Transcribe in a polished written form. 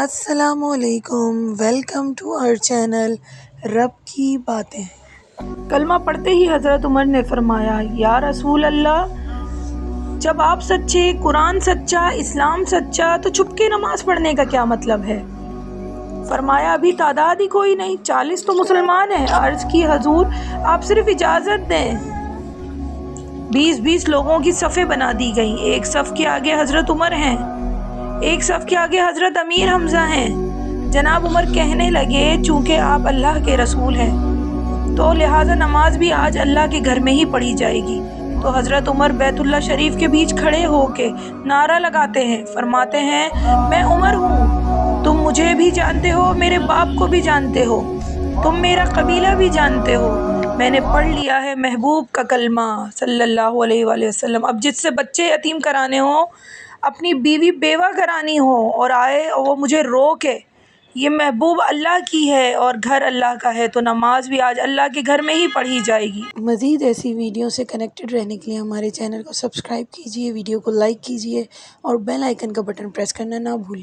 السلام علیکم، welcome to our channel رب کی باتیں۔ کلمہ پڑھتے ہی حضرت عمر نے فرمایا، یا رسول اللہ، جب آپ سچے، قرآن سچا، اسلام سچا، تو چھپ کے نماز پڑھنے کا کیا مطلب ہے؟ فرمایا، ابھی تعداد ہی کوئی نہیں، 40 تو مسلمان ہیں۔ عرض کی، حضور آپ صرف اجازت دیں۔ 20 لوگوں کی صفیں بنا دی گئیں، ایک صف کے آگے حضرت عمر ہیں، ایک صف کے آگے حضرت امیر حمزہ ہیں۔ جناب عمر کہنے لگے، چونکہ آپ اللہ کے رسول ہیں تو لہٰذا نماز بھی آج اللہ کے گھر میں ہی پڑھی جائے گی۔ تو حضرت عمر بیت اللہ شریف کے بیچ کھڑے ہو کے نعرہ لگاتے ہیں، فرماتے ہیں، میں عمر ہوں، تم مجھے بھی جانتے ہو، میرے باپ کو بھی جانتے ہو، تم میرا قبیلہ بھی جانتے ہو، میں نے پڑھ لیا ہے محبوب کا کلمہ صلی اللہ علیہ وآلہ وسلم۔ اب جس سے بچے یتیم کرانے ہوں، اپنی بیوی بیوہ کرانی ہو اور آئے اور وہ مجھے روکے، یہ محبوب اللہ کی ہے اور گھر اللہ کا ہے، تو نماز بھی آج اللہ کے گھر میں ہی پڑھی جائے گی۔ مزید ایسی ویڈیو سے کنیکٹڈ رہنے کے لیے ہمارے چینل کو سبسکرائب کیجیے، ویڈیو کو لائک کیجیے اور بیل آئیکن کا بٹن پریس کرنا نہ بھولیں۔